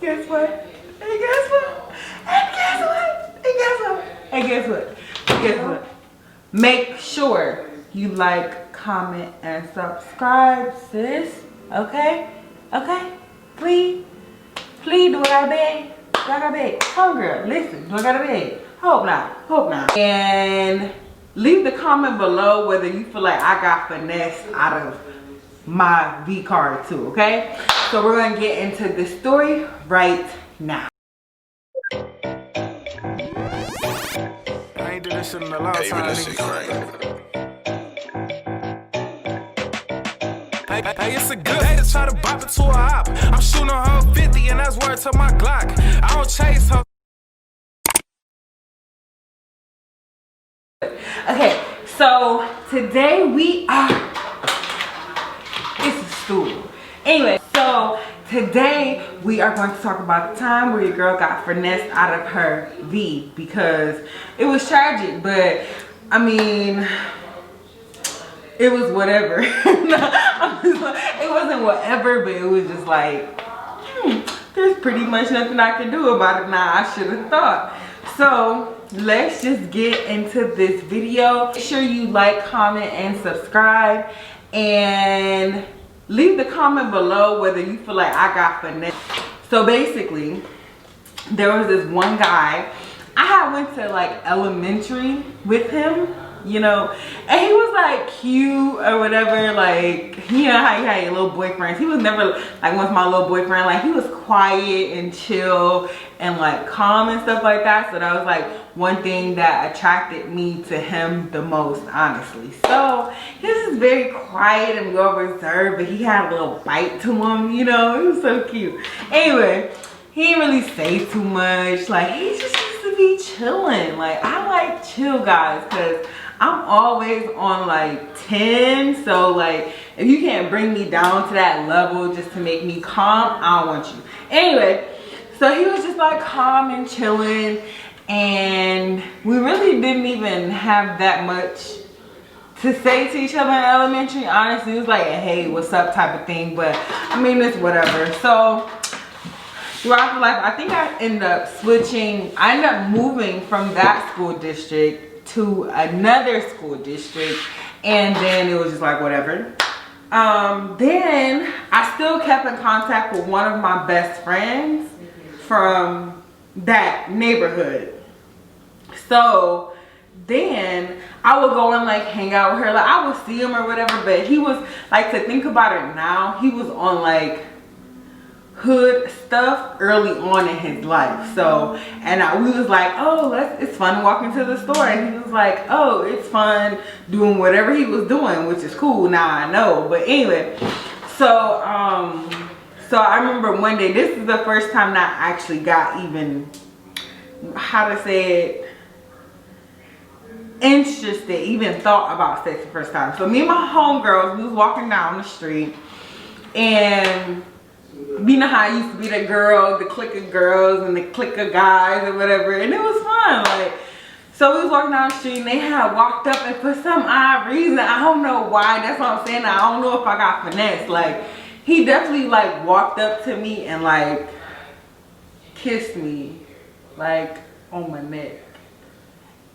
Guess what? And guess what? And guess what? And guess what? And guess what? Guess what? Make sure you like, comment, and subscribe, sis. Okay? Okay? Please? Please, do I gotta beg? Do I gotta beg? Homegirl, listen, do I gotta beg? Hope not. Hope not. And leave the comment below whether you feel like I got finessed out of my V card too, okay? So we're gonna get into this story right now. I ain't did this shit in a long time, Hey, it's a good day to try to bop it to a hop. I'm shooting her 50 and that's worth to my Glock. I don't chase her. Okay, so today we are, it's a stool. Anyway, so today we are going to talk about the time where your girl got finessed out of her V, because it was tragic, but I mean, it was whatever. It wasn't whatever, but it was just like, there's pretty much nothing I can do about it now. I should have thought. So let's just get into this video. Make sure you like, comment, and subscribe, and leave the comment below whether you feel like I got finessed. So basically, there was this one guy. I had went to like elementary with him, you know, and he was like cute or whatever, like, you know how you had your little boyfriends. He was never like one of my little boyfriend. Like, he was quiet and chill and like calm and stuff like that. So that was like one thing that attracted me to him the most, honestly. So he was just very quiet and well reserved, but he had a little bite to him, you know. He was so cute. Anyway, he didn't really say too much. Like, he just used to be chilling. Like, I like chill guys because I'm always on like 10. So like, if you can't bring me down to that level just to make me calm, I don't want you. Anyway, so he was just like calm and chilling, and we really didn't even have that much to say to each other in elementary. Honestly, it was like a hey, what's up type of thing, but I mean, it's whatever. So throughout my life, I think I ended up switching. I ended up moving from that school district to another school district, and then it was just like whatever. Then I still kept in contact with one of my best friends from that neighborhood. So then I would go and like hang out with her. Like, I would see him or whatever, but he was like, to think about it now, he was on like hood stuff early on in his life. So, and we was like, oh, it's fun walking to the store, and he was like, oh, it's fun doing whatever he was doing, which is cool now I know. But anyway, so so I remember one day, this is the first time that I actually got even, how to say it, interested, even thought about sex the first time. So me and my homegirls, we was walking down the street, and you know how I used to be the girl, the clique of girls and the clique of guys or whatever, and it was fun. Like, so we was walking down the street, and they had walked up, and for some odd reason, I don't know why, that's what I'm saying, I don't know if I got finessed. Like, he definitely like walked up to me and like kissed me like on my neck,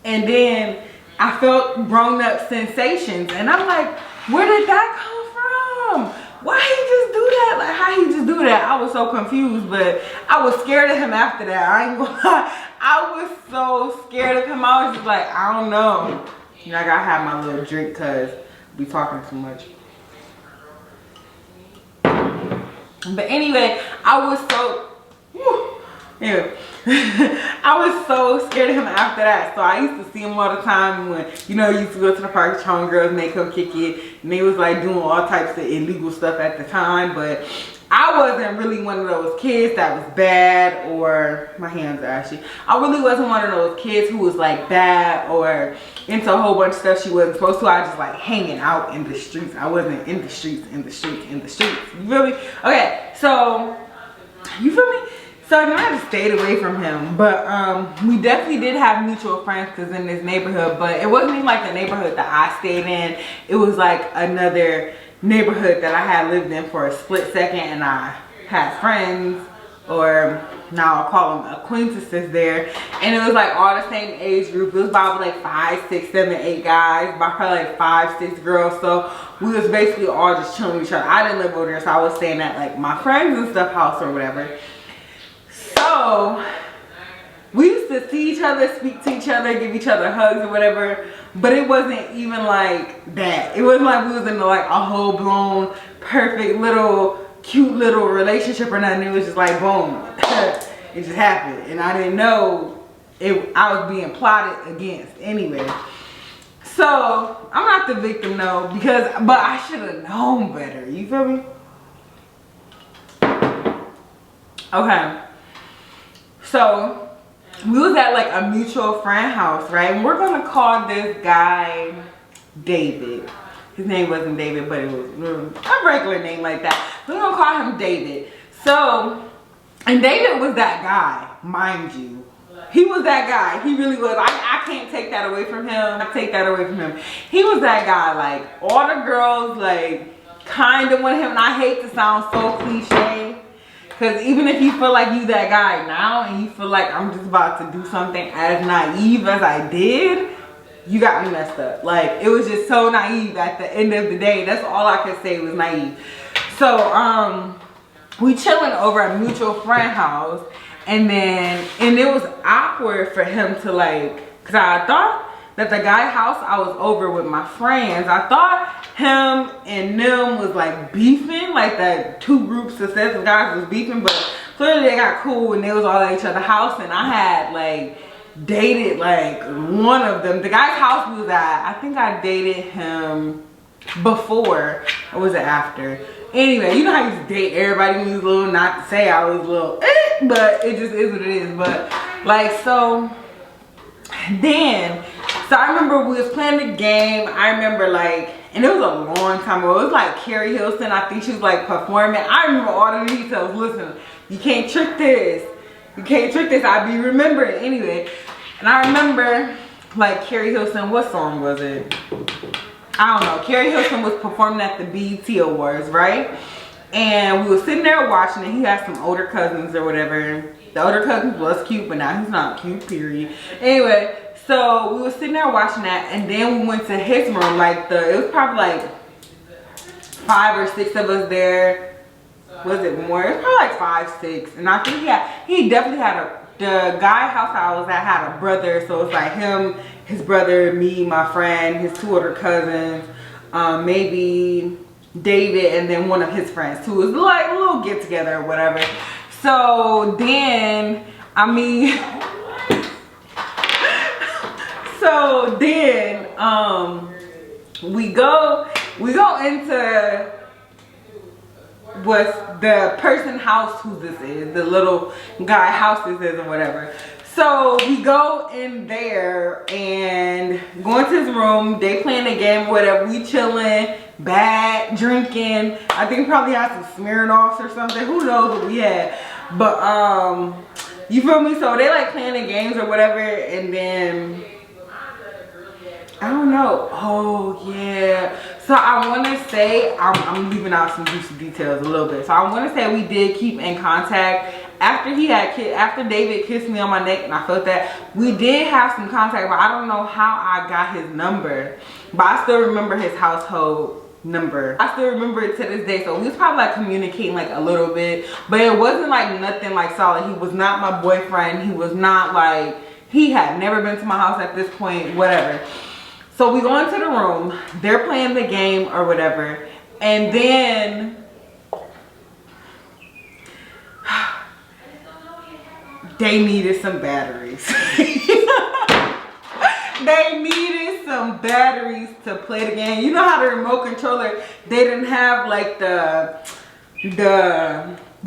and then I felt grown up sensations, and I'm like, where did that come from? Why he just do that? Like, how he just do that? I was so confused, but I was scared of him after that. I ain't gonna lie. I was so scared of him. I was just like, I don't know. You know, I gotta have my little drink because we talking too much. But anyway, I was so, anyway, I was so scared of him after that. So I used to see him all the time when, you know, used to go to the park with homegirls and they come kick it. And they was like doing all types of illegal stuff at the time. But I wasn't really one of those kids that was bad, or my hands are actually. I really wasn't one of those kids who was like bad or into a whole bunch of stuff she wasn't supposed to. I was just like hanging out in the streets. I wasn't in the streets. You feel me? Okay, so you feel me? So I kind of stayed away from him, but we definitely did have mutual friends because in this neighborhood, but it wasn't even like the neighborhood that I stayed in. It was like another neighborhood that I had lived in for a split second, and I had friends or now I'll call them acquaintances there, and it was like all the same age group. It was probably like 5, 6, 7, 8 guys, but probably like 5, 6 girls. So we was basically all just chilling with each other. I didn't live over there, so I was staying at like my friends and stuff house or whatever. So we used to see each other, speak to each other, give each other hugs or whatever, but it wasn't even like that. It wasn't like we was in like a whole blown perfect little cute little relationship or nothing. It was just like boom. It just happened, and I didn't know I was being plotted against anyway. So I'm not the victim though, but I should have known better. You feel me? Okay. So we was at like a mutual friend house, right? And we're gonna call this guy David. His name wasn't David, but it was a regular name like that. We're gonna call him David. So, and David was that guy, mind you. He was that guy. He really was. I can't take that away from him. I take that away from him. He was that guy. Like all the girls like kind of want him. And I hate to sound so cliche. Because even if you feel like you that guy now and you feel like I'm just about to do something as naive as I did, you got me messed up. Like it was just so naive at the end of the day. That's all I could say was naive. So we chilling over at a mutual friend house, and it was awkward for him to like, because I thought that the guy house I was over with my friends, I thought him and them was like beefing, like that two groups of sets of guys was beefing, but clearly they got cool and they was all at each other's house, and I had like dated like one of them. The guy's house we was at, I think I dated him before, or was it after? Anyway, you know how you just date everybody when you was little, not to say I was little, but it just is what it is. But like, so I remember we was playing the game. I remember like, and it was a long time ago. It was like Carrie Hilson. I think she was like performing. I remember all the details. Listen, you can't trick this. You can't trick this. I be remembering anyway. And I remember like Carrie Hilson, what song was it? I don't know. Carrie Hilson was performing at the BET Awards, right? And we were sitting there watching it. He had some older cousins or whatever. The older cousin was cute, but now he's not cute, period. Anyway, so we were sitting there watching that, and then we went to his room. Like it was probably like 5 or 6 of us there. Was it more? It was probably like 5, 6. And I think he definitely had the guy house I was at had a brother, so it's like him, his brother, me, my friend, his 2 older cousins, maybe David, and then one of his friends too. It was like a little get together or whatever. So then, we go into what's the person house who this is, the little guy house this is or whatever. So we go in there and go into his room. They playing the game or whatever. We chilling, bad, drinking. I think we probably had some Smirnoffs or something. Who knows what we had. But you feel me? So they like playing the games or whatever, and then I don't know. Oh yeah. So I want to say I'm leaving out some juicy details a little bit. So I want to say we did keep in contact after David kissed me on my neck, and I felt that we did have some contact, but I don't know how I got his number. But I still remember his household number. I still remember it to this day. So we was probably like communicating like a little bit, but it wasn't like nothing like solid. He was not my boyfriend. He was not like, he had never been to my house at this point, whatever. So we go into the room, they're playing the game or whatever, and then they needed some batteries. They needed some batteries to play the game. You know how the remote controller, they didn't have like the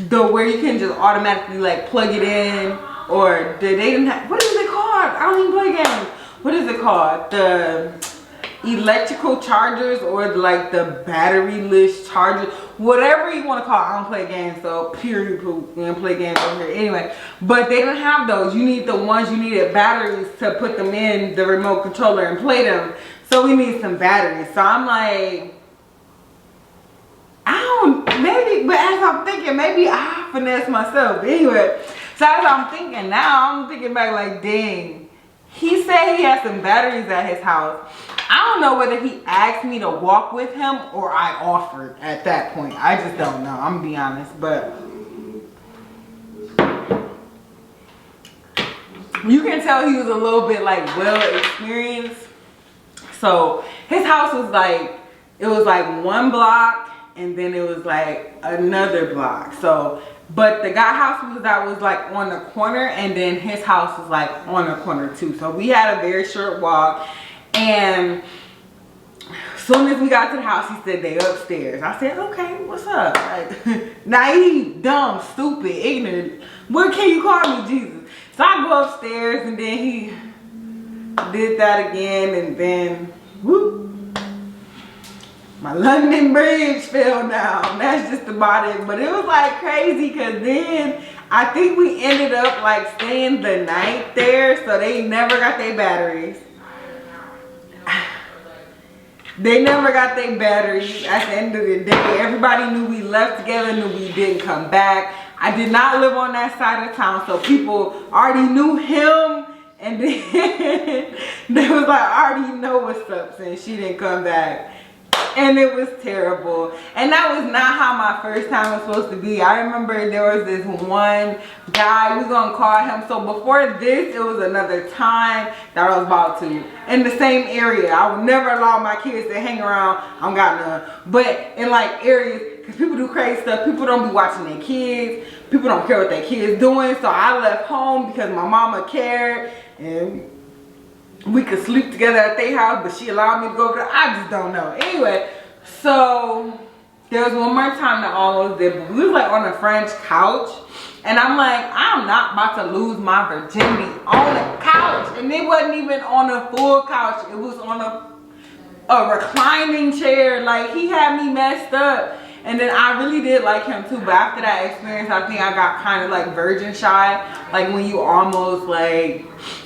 where you can just automatically like plug it in, or they didn't have, what is it called? I don't even play games. What is it called? The electrical chargers, or like the battery-less chargers, whatever you want to call it. I don't play games, so period, poop. We don't play games over here anyway. But they didn't have those. You need the ones, you needed batteries to put them in the remote controller and play them. So we need some batteries. So I'm like, I don't maybe, but as I'm thinking, maybe I finesse myself. But anyway, so as I'm thinking now, I'm thinking back like, dang, he said he had some batteries at his house. I don't know whether he asked me to walk with him or I offered at that point. I just don't know. I'm gonna be honest, but you can tell he was a little bit like well experienced. So his house was like, it was like one block and then it was like another block. So, but the guy house was like on the corner and then his house was like on the corner too. So we had a very short walk, and as soon as we got to the house, he said they upstairs. I said, okay, what's up? Like, naive, dumb, stupid, ignorant. What can you call me, Jesus? So I go upstairs and then he did that again, and then whoop, my London Bridge fell down. That's just about it. But it was like crazy because then I think we ended up like staying the night there, so they never got their batteries. They never got their batteries at the end of the day. Everybody knew we left together, knew we didn't come back. I did not live on that side of town, so people already knew him. And then they was like, I already know what's up since she didn't come back. And it was terrible. And that was not how my first time was supposed to be. I remember there was this one guy, we're gonna call him. So before this, it was another time that I was about to, in the same area. I would never allow my kids to hang around. I don't got none. But in like areas, because people do crazy stuff. People don't be watching their kids. People don't care what their kids doing. So I left home because my mama cared. And we could sleep together at their house, but she allowed me to go over there. I just don't know. Anyway, so there was one more time that all was there, but we was like on a French couch, and I'm like, I'm not about to lose my virginity on a couch. And it wasn't even on a full couch. It was on a reclining chair. Like, he had me messed up. And then I really did like him too, but after that experience, I think I got kind of like virgin shy. Like when you almost like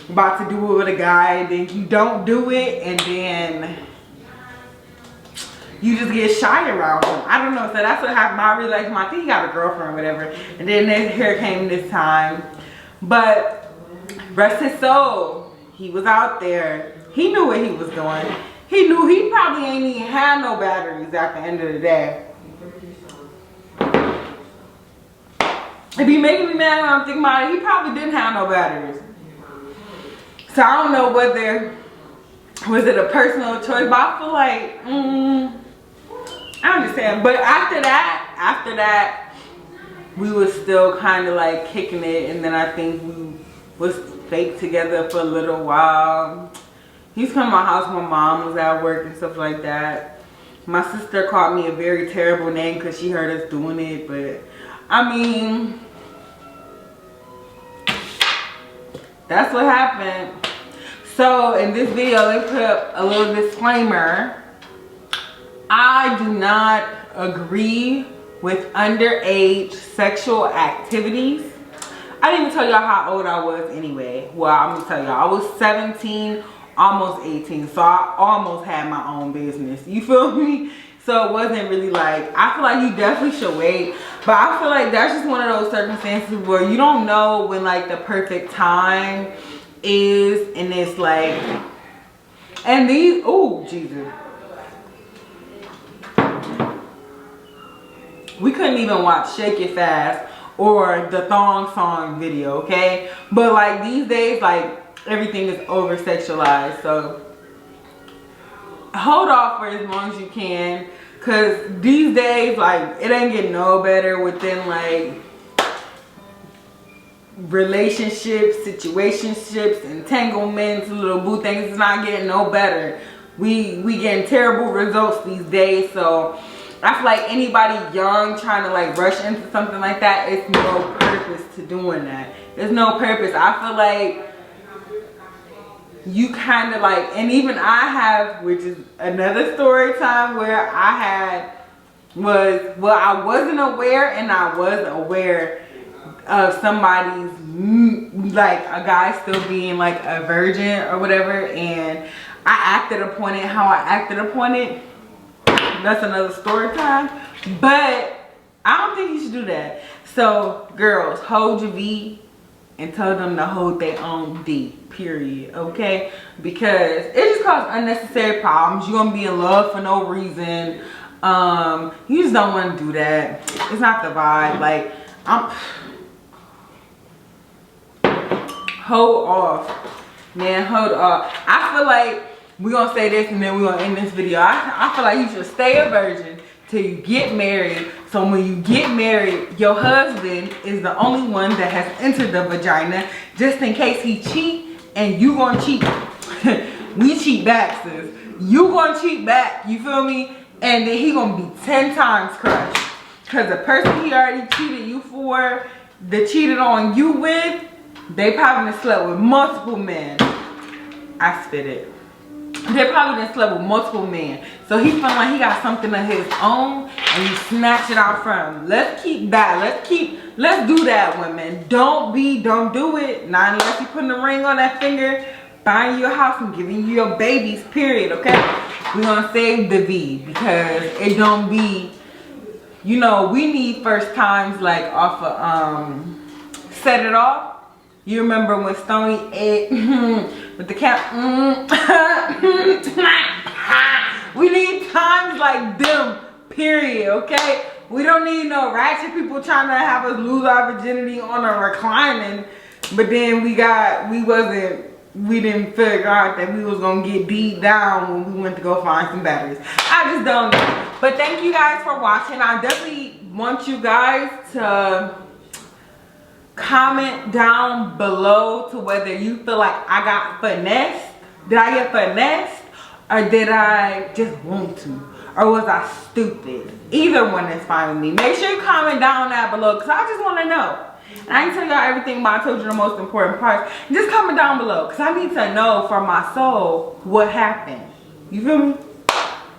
about to do it with a guy and then you don't do it, and then you just get shy around him. I don't know, so that's what happened. I realized, I think he got a girlfriend or whatever. And then here came this time. But rest his soul, he was out there. He knew what he was doing. He knew he probably ain't even had no batteries at the end of the day. It be making me mad when I'm thinking about it. He probably didn't have no batteries. So I don't know whether, was it a personal choice, but I feel like, I understand. But after that, we was still kind of like kicking it. And then I think we was fake together for a little while. He used to come to my house when my mom was at work and stuff like that. My sister called me a very terrible name because she heard us doing it. But I mean, that's what happened. So in this video, they put up a little disclaimer. I do not agree with underage sexual activities. I didn't even tell y'all how old I was anyway. Well, I'm gonna tell y'all, I was 17, almost 18. So I almost had my own business. You feel me? So it wasn't really like, I feel like you definitely should wait. But I feel like that's just one of those circumstances where you don't know when like the perfect time is. And it's like, and these, oh Jesus. We couldn't even watch Shake It Fast or the Thong Song video, okay? But like these days, like everything is over sexualized. So hold off for as long as you can, because these days, like, it ain't getting no better within like relationships, situationships, entanglements, little boo things. It's not getting no better. We getting terrible results these days. So I feel like anybody young trying to like rush into something like that, it's no purpose to doing that. There's no purpose. I feel like you kind of like, and even I have, which is another story time where I wasn't aware, and I was aware of somebody's, like a guy still being like a virgin or whatever, and I acted upon it how I acted upon it. That's another story time. But I don't think you should do that. So girls, hold your V and tell them to hold their own D, period, okay? Because it just causes unnecessary problems. You're gonna be in love for no reason. You just don't want to do that. It's not the vibe. Like, hold off, man, hold off. I feel like we're gonna say this and then we're gonna end this video. I feel like you should stay a virgin till you get married. So when you get married, your husband is the only one that has entered the vagina, just in case he cheat and you gonna cheat. We cheat back, sis. You gonna cheat back, you feel me? And then he gonna be 10 times crushed. Cause the person he already cheated you for, that cheated on you with, they probably done slept with multiple men. I spit it. They probably done slept with multiple men. So he feeling like he got something of his own and you snatch it out from him. Let's keep that. Let's do that, women. Don't do it. Not unless you putting a ring on that finger, buying you a house and giving you your babies, period, okay? We're gonna save the V because it don't be, you know, we need first times like off of Set It Off. You remember when Stoney ate with the cat? We need times like them, period, okay? We don't need no ratchet people trying to have us lose our virginity on a reclining, but then we didn't figure out that we was gonna get beat down when we went to go find some batteries. I just don't know. But thank you guys for watching. I definitely want you guys to comment down below to whether you feel like I got finessed. Did I get finessed? Or did I just want to? Or was I stupid? Either one is fine with me. Make sure you comment down that below because I just want to know. And I can tell y'all everything, but I told you the most important parts. Just comment down below because I need to know for my soul what happened. You feel me?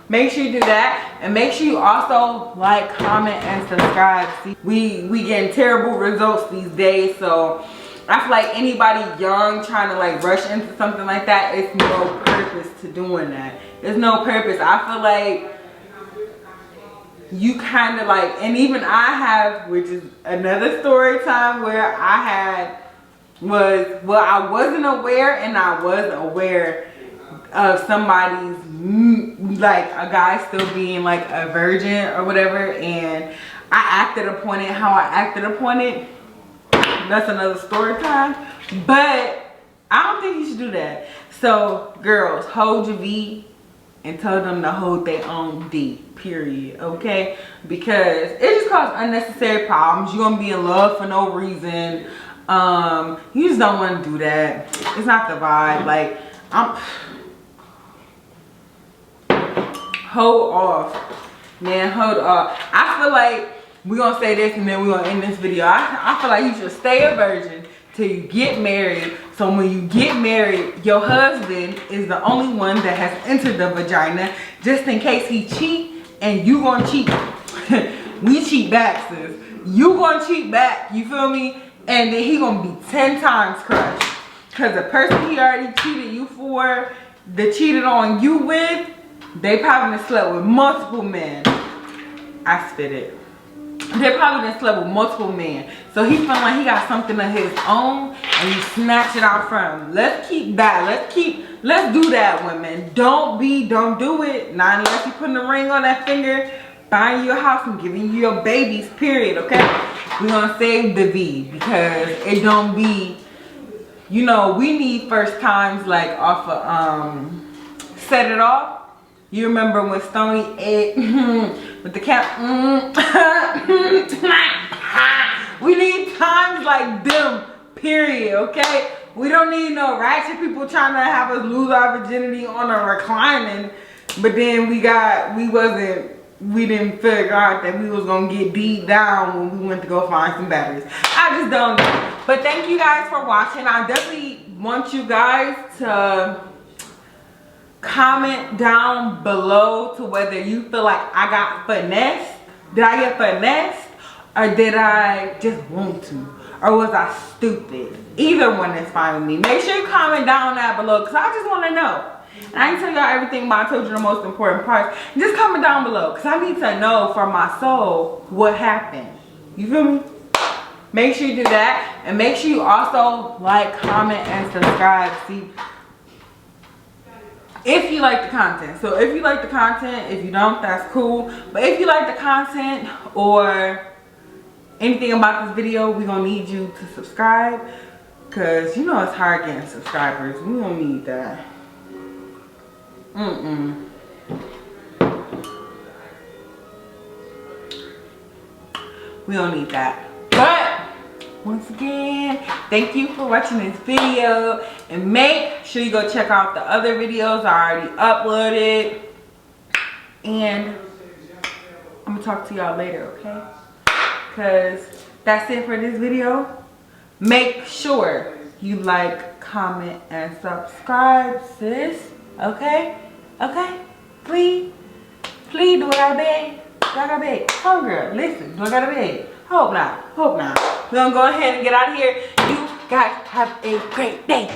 Make sure you do that, and make sure you also like, comment, and subscribe. See, we getting terrible results these days, so I feel like anybody young trying to like rush into something like that, it's no purpose to doing that. There's no purpose. I feel like you kind of like, and even I have, which is another story time where I wasn't aware, and I was aware of somebody's, like a guy still being like a virgin or whatever, and I acted upon it how I acted upon it. That's another story time, but I don't think you should do that. So girls, hold your V and tell them to hold their own D, period, okay? Because it just causes unnecessary problems. You're gonna be in love for no reason. You just don't want to do that. It's not the vibe. Like, hold off, man, hold off. I feel like we're gonna say this and then we're gonna end this video. I feel like you should stay a virgin till you get married. So when you get married, your husband is the only one that has entered the vagina, just in case he cheat and you gonna cheat. We cheat back, sis. You gonna cheat back, you feel me? And then he gonna be 10 times crushed. Cause the person he already cheated you for, that cheated on you with, they probably done slept with multiple men. I spit it. They probably done slept with multiple men. So he feeling like he got something of his own and you snatch it out from him. Let's keep that. Let's do that, women. Don't do it. Not unless you putting a ring on that finger, buying you a house and giving you your babies, period, okay? We're gonna save the V because it don't be, you know, we need first times like off of Set It Off. You remember when Stoney ate with the cat? We need times like them, period, okay? We don't need no ratchet people trying to have us lose our virginity on a reclining, but then we didn't figure out that we was gonna get beat down when we went to go find some batteries. I just don't know. But thank you guys for watching. I definitely want you guys to comment down below to whether you feel like I got finessed. Did I get finessed? Or did I just want to? Or was I stupid? Either one is fine with me. Make sure you comment down that below because I just want to know. And I can tell y'all everything, but I told you the most important parts. Just comment down below, because I need to know for my soul what happened. You feel me? Make sure you do that. And make sure you also like, comment, and subscribe. See, if you like the content. So if you like the content, if you don't, that's cool. But if you like the content or anything about this video, we're gonna need you to subscribe, because you know it's hard getting subscribers. We don't need that. We don't need that. But once again, thank you for watching this video, and make sure you go check out the other videos I already uploaded. And I'm gonna talk to y'all later, okay? Because that's it for this video. Make sure you like, comment, and subscribe, sis. Okay? Okay? Please? Please, do I gotta beg? Do I gotta beg? Oh, girl, listen. Do I gotta beg? Hope not. Hope not. We're gonna go ahead and get out of here. You guys have a great day.